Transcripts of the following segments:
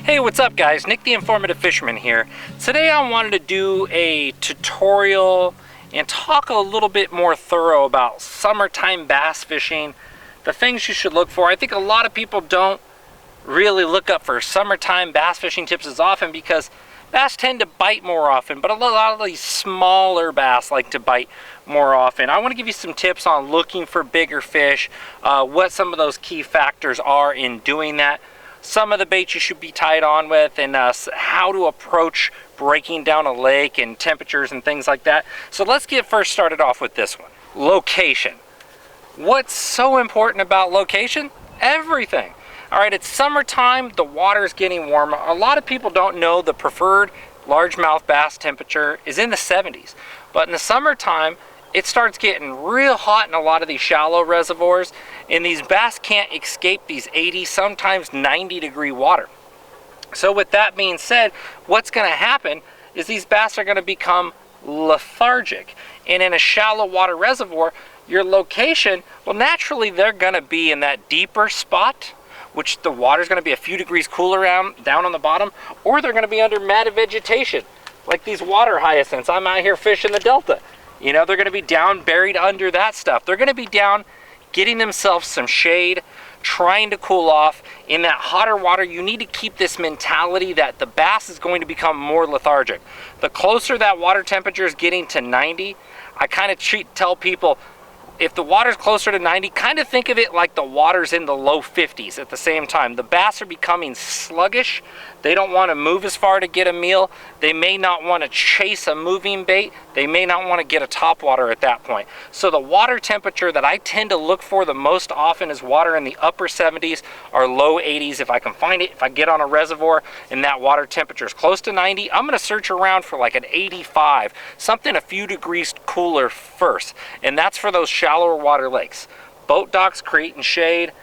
Hey, what's up guys? Nick the Informative Fisherman here. Today I wanted to do a tutorial and talk a little bit more thorough about summertime bass fishing, the things you should look for. I think a lot of people don't really look up for summertime bass fishing tips as often because bass tend to bite more often, but a lot of these smaller bass like to bite more often. I want to give you some tips on looking for bigger fish, what some of those key factors are in doing that, some of the baits you should be tied on with, and how to approach breaking down a lake and temperatures and things like that. So let's get first started off with this one. Location. What's so important about location? Everything. All right, it's summertime, the water's getting warmer. A lot of people don't know the preferred largemouth bass temperature is in the 70s. But in the summertime, it starts getting real hot in a lot of these shallow reservoirs, and these bass can't escape these 80, sometimes 90-degree water. So with that being said, what's gonna happen is these bass are gonna become lethargic. And in a shallow water reservoir, your location, well, naturally they're gonna be in that deeper spot, which the water's gonna be a few degrees cooler down on the bottom, or they're gonna be under matted vegetation, like these water hyacinths. I'm out here fishing the Delta. You know, they're gonna be down buried under that stuff. They're gonna be down getting themselves some shade, trying to cool off. In that hotter water, you need to keep this mentality that the bass is going to become more lethargic. The closer that water temperature is getting to 90, I kind of tell people, if the water's closer to 90, kind of think of it like the water's in the low 50s at the same time. The bass are becoming sluggish. They don't want to move as far to get a meal. They may not want to chase a moving bait. They may not want to get a topwater at that point. So the water temperature that I tend to look for the most often is water in the upper 70s or low 80s. If I can find it, if I get on a reservoir and that water temperature is close to 90, I'm going to search around for like an 85, something a few degrees cooler first. And that's for those shallower water lakes. Boat docks creating shade,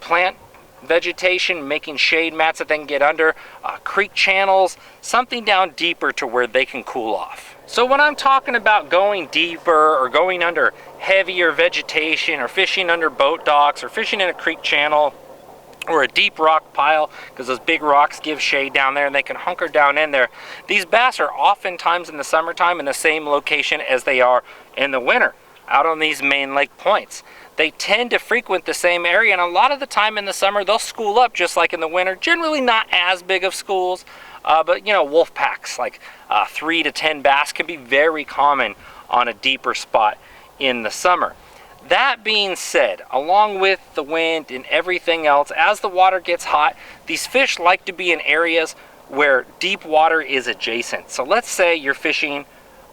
plant vegetation, making shade mats that they can get under, creek channels, something down deeper to where they can cool off. So when I'm talking about going deeper or going under heavier vegetation or fishing under boat docks or fishing in a creek channel or a deep rock pile, because those big rocks give shade down there and they can hunker down in there, these bass are oftentimes in the summertime in the same location as they are in the winter, out on these main lake points. They tend to frequent the same area, and a lot of the time in the summer they'll school up just like in the winter. Generally not as big of schools, but you know, wolf packs like 3 to 10 bass can be very common on a deeper spot in the summer. That being said, along with the wind and everything else, as the water gets hot, these fish like to be in areas where deep water is adjacent. So let's say you're fishing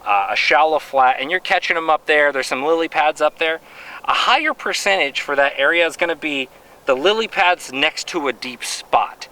a shallow flat and you're catching them up there. There's some lily pads up there. A higher percentage for that area is going to be the lily pads next to a deep spot.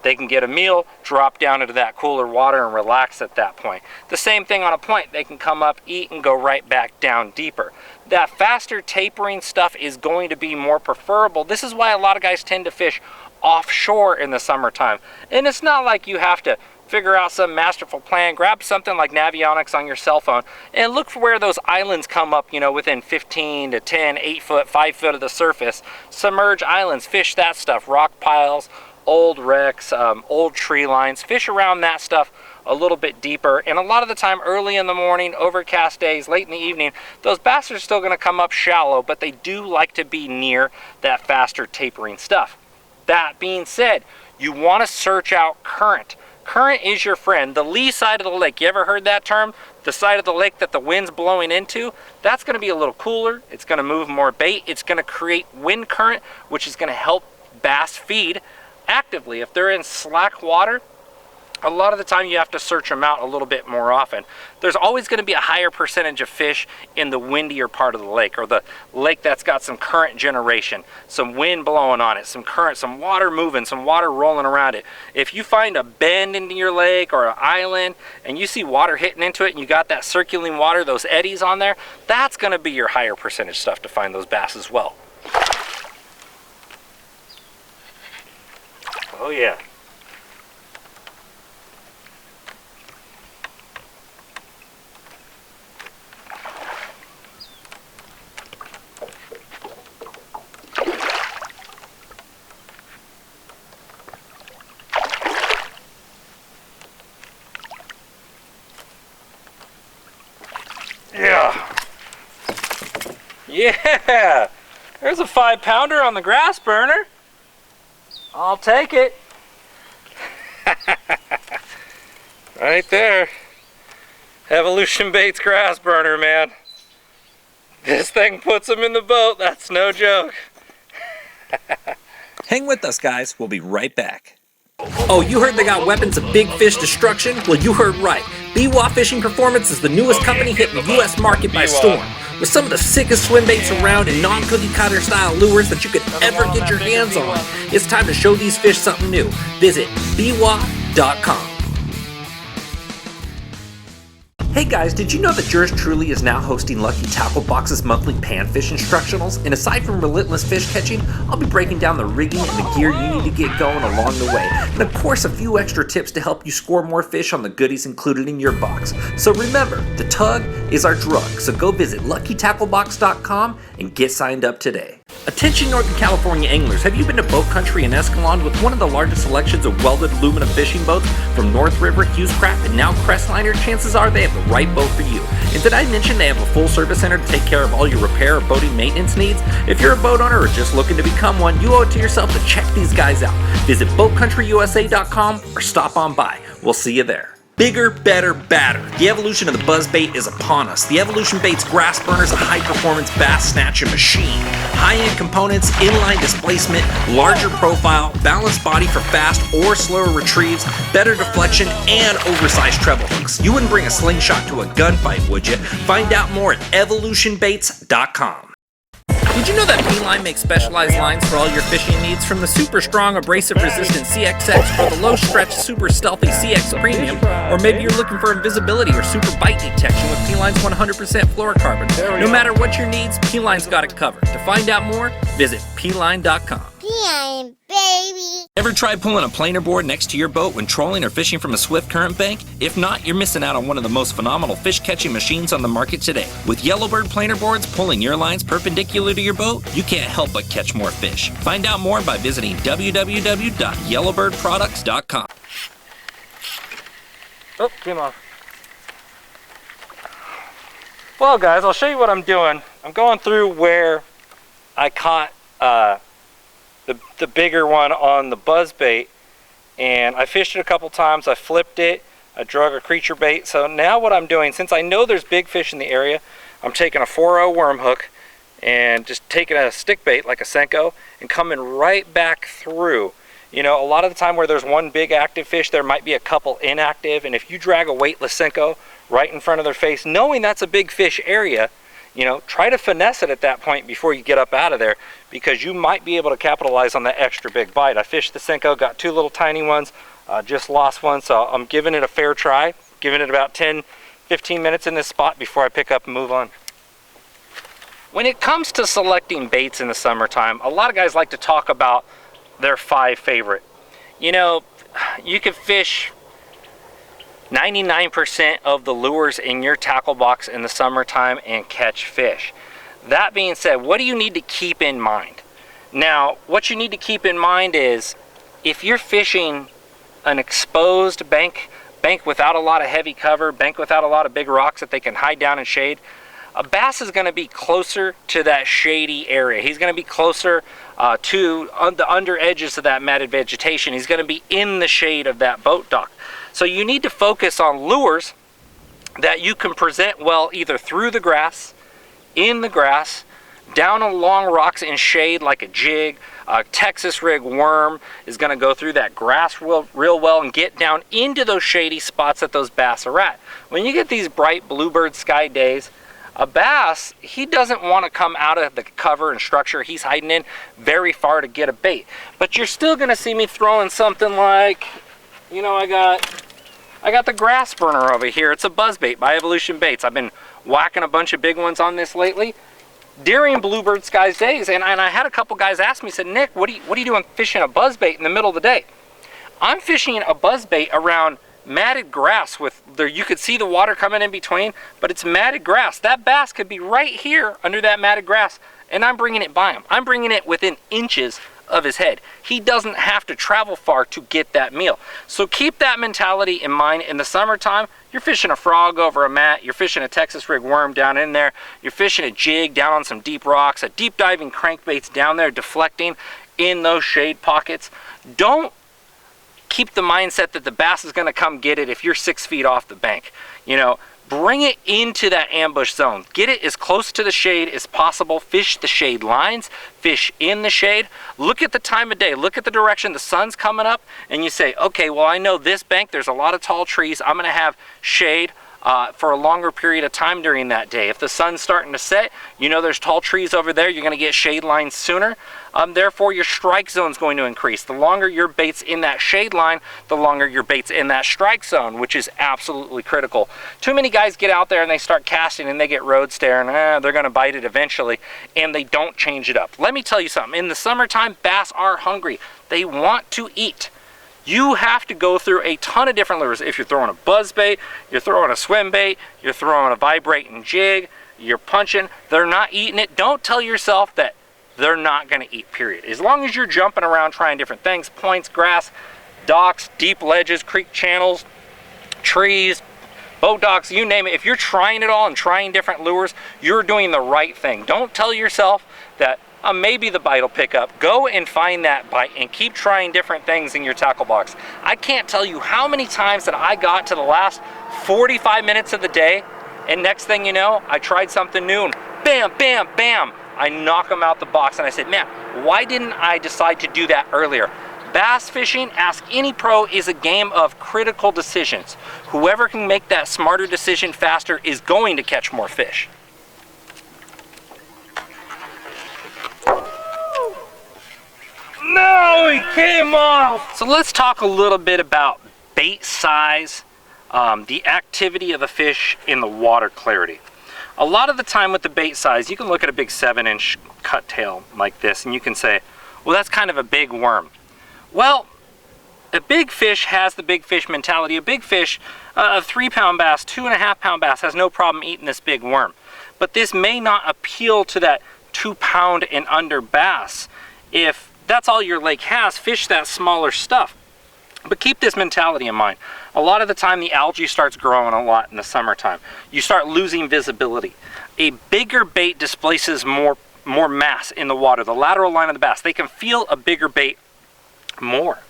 They can get a meal, drop down into that cooler water and relax at that point. The same thing on a point. They can come up, eat, and go right back down deeper. That faster tapering stuff is going to be more preferable. This is why a lot of guys tend to fish offshore in the summertime. And it's not like you have to figure out some masterful plan. Grab something like Navionics on your cell phone and look for where those islands come up, you know, within 15 to 10, 8 foot, 5 foot of the surface. Submerge islands, fish that stuff, rock piles, old wrecks, old tree lines, fish around that stuff a little bit deeper. And a lot of the time early in the morning, overcast days, late in the evening, those bass are still going to come up shallow, but they do like to be near that faster tapering stuff. That being said, you want to search out current. Current is your friend. The lee side of the lake, you ever heard that term? The side of the lake that the wind's blowing into, that's going to be a little cooler. It's going to move more bait. It's going to create wind current, which is going to help bass feed actively. If they're in slack water, a lot of the time you have to search them out a little bit more often. There's always going to be a higher percentage of fish in the windier part of the lake, or the lake that's got some current generation, some wind blowing on it, some current, some water moving, some water rolling around it. If you find a bend into your lake or an island and you see water hitting into it and you got that circulating water, those eddies on there, that's going to be your higher percentage stuff to find those bass as well. Oh yeah. Yeah, there's a 5-pounder on the grass burner. I'll take it. Right there. Evolution Baits grass burner, man. This thing puts them in the boat. That's no joke. Hang with us, guys. We'll be right back. Oh, you heard they got weapons of big fish destruction? Well, you heard right. BWA Fishing Performance is the newest company hitting the U.S. market by storm. With some of the sickest swim baits around and non-cookie cutter style lures that you could ever get your hands on. It's time to show these fish something new. Visit bwa.com. Hey guys, did you know that yours truly is now hosting Lucky Tackle Box's monthly panfish instructionals? And aside from relentless fish catching, I'll be breaking down the rigging and the gear you need to get going along the way. And of course, a few extra tips to help you score more fish on the goodies included in your box. So remember, the tug is our drug, so go visit LuckyTackleBox.com and get signed up today. Attention Northern California anglers, have you been to Boat Country in Escalon with one of the largest selections of welded aluminum fishing boats from North River, Hughescraft, and now Crestliner? Chances are they have the right boat for you. And did I mention they have a full service center to take care of all your repair or boating maintenance needs? If you're a boat owner or just looking to become one, you owe it to yourself to check these guys out. Visit BoatCountryUSA.com or stop on by. We'll see you there. Bigger, better, badder. The evolution of the buzzbait is upon us. The Evolution Baits grass burner is a high-performance bass snatcher machine. High-end components, inline displacement, larger profile, balanced body for fast or slower retrieves, better deflection, and oversized treble hooks. You wouldn't bring a slingshot to a gunfight, would you? Find out more at evolutionbaits.com. Did you know that P-Line makes specialized lines for all your fishing needs? From the super strong abrasive resistant CXX or the low stretch super stealthy CX Premium, or maybe you're looking for invisibility or super bite detection with P-Line's 100% fluorocarbon. No matter what your needs, P-Line's got it covered. To find out more, visit P-Line.com. P-Line, baby. Ever tried pulling a planer board next to your boat when trolling or fishing from a swift current bank? If not, you're missing out on one of the most phenomenal fish catching machines on the market today. With Yellowbird planer boards pulling your lines perpendicular to your boat, you can't help but catch more fish. Find out more by visiting www.yellowbirdproducts.com. Oh, came off. Well, guys, I'll show you what I'm doing. I'm going through where I caught the bigger one on the buzzbait, and I fished it a couple times. I flipped it, I drug a creature bait. So now what I'm doing, since I know there's big fish in the area, I'm taking a 4-0 worm hook and just taking a stick bait like a Senko and coming right back through. You know, a lot of the time where there's one big active fish, there might be a couple inactive, and if you drag a weightless Senko right in front of their face, knowing that's a big fish area, you know, try to finesse it at that point before you get up out of there, because you might be able to capitalize on that extra big bite. I fished the Senko, got 2 little tiny ones, just lost one, so I'm giving it a fair try, giving it about 10-15 minutes in this spot before I pick up and move on. When it comes to selecting baits in the summertime, a lot of guys like to talk about their 5 favorite. You know, you can fish 99% of the lures in your tackle box in the summertime and catch fish. That being said, what do you need to keep in mind? Now, what you need to keep in mind is if you're fishing an exposed bank without a lot of heavy cover, bank without a lot of big rocks that they can hide down and shade, a bass is going to be closer to that shady area. He's going to be closer to the under edges of that matted vegetation. He's going to be in the shade of that boat dock. So you need to focus on lures that you can present well either through the grass, in the grass, down along rocks in shade like a jig. A Texas rig worm is going to go through that grass real well and get down into those shady spots that those bass are at. When you get these bright bluebird sky days, a bass, he doesn't want to come out of the cover and structure he's hiding in very far to get a bait. But you're still going to see me throwing something like, you know, I got the grass burner over here. It's a buzzbait by Evolution Baits. I've been whacking a bunch of big ones on this lately during bluebird skies days, and I had a couple guys ask me, said, Nick, what are you doing fishing a buzzbait in the middle of the day? I'm fishing a buzzbait around matted grass with there, you could see the water coming in between, but it's matted grass. That bass could be right here under that matted grass, and I'm bringing it by him. I'm bringing it within inches of his head. He doesn't have to travel far to get that meal. So keep that mentality in mind. In the summertime, you're fishing a frog over a mat, you're fishing a Texas rig worm down in there, you're fishing a jig down on some deep rocks, a deep diving crankbait's down there deflecting in those shade pockets. Don't keep the mindset that the bass is going to come get it if you're 6 feet off the bank. You know, bring it into that ambush zone. Get it as close to the shade as possible. Fish the shade lines, fish in the shade. Look at the time of day, look at the direction the sun's coming up, and you say, okay, well, I know this bank, there's a lot of tall trees. I'm going to have shade for a longer period of time during that day. If the sun's starting to set, you know there's tall trees over there, you're going to get shade lines sooner. Therefore, your strike zone is going to increase. The longer your bait's in that shade line, the longer your bait's in that strike zone, which is absolutely critical. Too many guys get out there and they start casting and they get road stare and they're going to bite it eventually, and they don't change it up. Let me tell you something. In the summertime, bass are hungry. They want to eat. You have to go through a ton of different lures. If you're throwing a buzz bait, you're throwing a swim bait, you're throwing a vibrating jig, you're punching, they're not eating it. Don't tell yourself that they're not going to eat, period. As long as you're jumping around trying different things, points, grass, docks, deep ledges, creek channels, trees, boat docks, you name it. If you're trying it all and trying different lures, you're doing the right thing. Don't tell yourself that maybe the bite will pick up. Go and find that bite and keep trying different things in your tackle box. I can't tell you how many times that I got to the last 45 minutes of the day, and next thing you know, I tried something new and bam, bam, bam, I knock them out the box. And I said, man, why didn't I decide to do that earlier? Bass fishing, ask any pro, is a game of critical decisions. Whoever can make that smarter decision faster is going to catch more fish. No, he came off! So let's talk a little bit about bait size, the activity of the fish, in the water clarity. A lot of the time with the bait size, you can look at a big 7-inch cut tail like this and you can say, well, that's kind of a big worm. Well, a big fish has the big fish mentality. A big fish, a 3-pound bass, 2.5-pound bass has no problem eating this big worm. But this may not appeal to that 2-pound and under bass. If that's all your lake has, fish that smaller stuff. But keep this mentality in mind. A lot of the time the algae starts growing a lot in the summertime. You start losing visibility. A bigger bait displaces more mass in the water, the lateral line of the bass. They can feel a bigger bait more.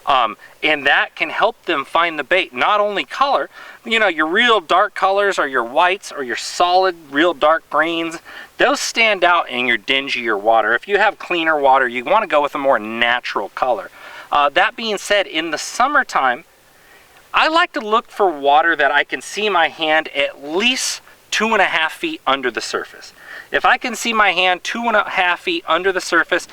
And that can help them find the bait. Not only color, you know, your real dark colors or your whites or your solid, real dark greens, those stand out in your dingier water. If you have cleaner water, you want to go with a more natural color. That being said, in the summertime, I like to look for water that I can see my hand at least 2.5 feet under the surface. If I can see my hand 2.5 feet under the surface,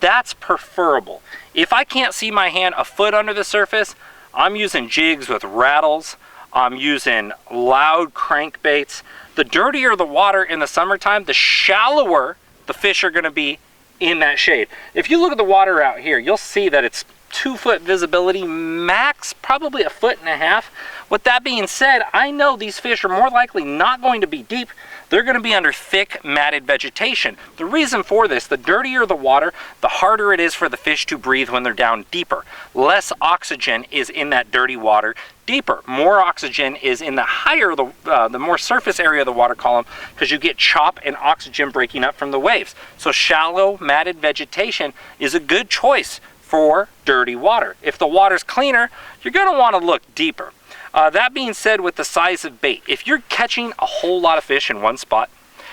that's preferable. If I can't see my hand a foot under the surface, I'm using jigs with rattles. I'm using loud crankbaits. The dirtier the water in the summertime, the shallower the fish are going to be in that shade. If you look at the water out here, you'll see that it's 2-foot visibility, max probably 1.5 feet. With that being said, I know these fish are more likely not going to be deep. They're going to be under thick, matted vegetation. The reason for this, the dirtier the water, the harder it is for the fish to breathe when they're down deeper. Less oxygen is in that dirty water deeper. More oxygen is in the higher, the more surface area of the water column, because you get chop and oxygen breaking up from the waves. So shallow, matted vegetation is a good choice for dirty water. If the water's cleaner, you're going to want to look deeper. That being said, with the size of bait, if you're catching a whole lot of fish in one spot,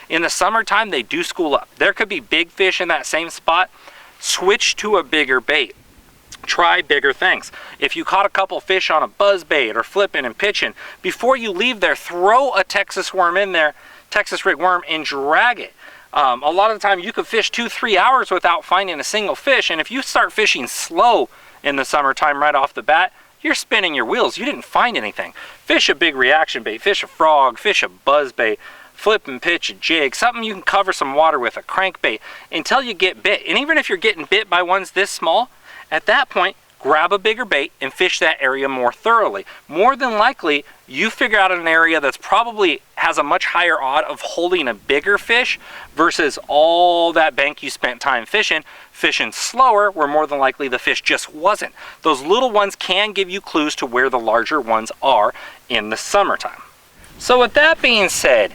in the summertime they do school up. There could be big fish in that same spot. Switch to a bigger bait. Try bigger things. If you caught a couple fish on a buzz bait or flipping and pitching, before you leave there, throw a Texas worm in there, Texas rig worm, and drag it. A lot of the time you could fish 2-3 hours without finding a single fish, and if you start fishing slow in the summertime right off the bat, you're spinning your wheels. You didn't find anything. Fish a big reaction bait, fish a frog, fish a buzz bait, flip and pitch a jig, something you can cover some water with, a crankbait, until you get bit. And even if you're getting bit by ones this small, at that point, grab a bigger bait and fish that area more thoroughly. More than likely, you figure out an area that's probably has a much higher odd of holding a bigger fish versus all that bank you spent time fishing slower, where more than likely the fish just wasn't. Those little ones can give you clues to where the larger ones are in the summertime. So with that being said,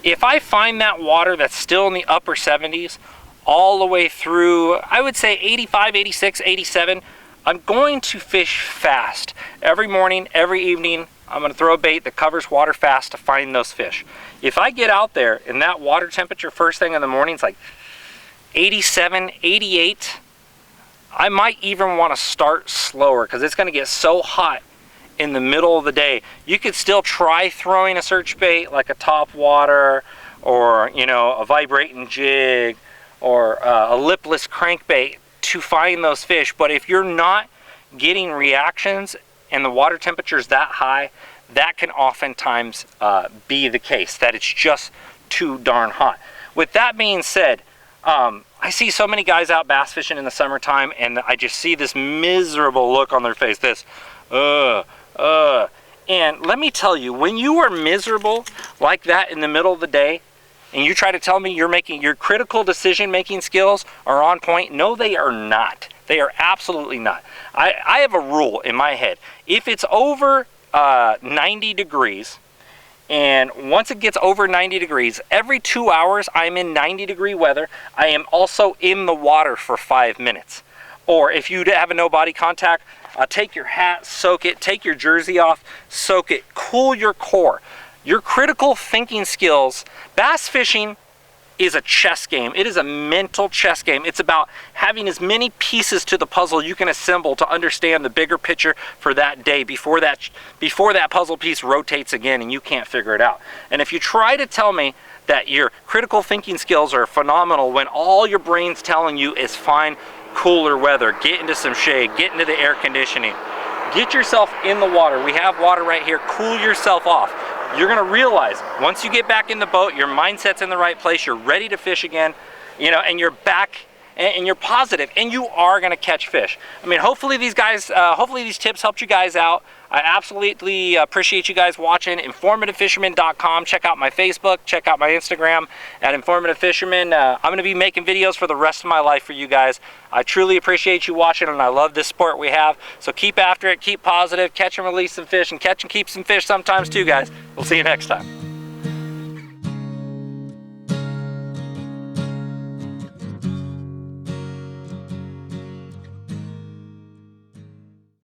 if I find that water that's still in the upper 70s, all the way through, I would say 85, 86, 87, I'm going to fish fast. Every morning, every evening, I'm going to throw a bait that covers water fast to find those fish. If I get out there and that water temperature first thing in the morning is like 87, 88, I might even want to start slower because it's going to get so hot in the middle of the day. You could still try throwing a search bait like a topwater, or a vibrating jig, or a lipless crankbait to find those fish. But if you're not getting reactions and the water temperature is that high, that can oftentimes be the case, that it's just too darn hot. With that being said, I see so many guys out bass fishing in the summertime, and I just see this miserable look on their face, and let me tell you, when you are miserable like that in the middle of the day, and you try to tell me your critical decision-making skills are on point, no, they are not. They are absolutely not. I have a rule in my head. If it's over 90 degrees, and once it gets over 90 degrees, every 2 hours I'm in 90-degree weather, I am also in the water for 5 minutes. Or if you have a no body contact, take your hat, soak it, take your jersey off, soak it, cool your core. Your critical thinking skills, bass fishing is a chess game. It is a mental chess game. It's about having as many pieces to the puzzle you can assemble to understand the bigger picture for that day before that puzzle piece rotates again and you can't figure it out. And if you try to tell me that your critical thinking skills are phenomenal when all your brain's telling you is find cooler weather, get into some shade, get into the air conditioning, get yourself in the water. We have water right here. Cool yourself off. You're gonna realize once you get back in the boat, your mindset's in the right place, you're ready to fish again, and you're back and you're positive, and you are gonna catch fish. I mean, hopefully these tips helped you guys out. I absolutely appreciate you guys watching. InformativeFisherman.com. Check out my Facebook, check out my Instagram at Informative Fisherman. I'm gonna be making videos for the rest of my life for you guys. I truly appreciate you watching, and I love this sport we have. So keep after it, keep positive, catch and release some fish, and catch and keep some fish sometimes too, guys. We'll see you next time.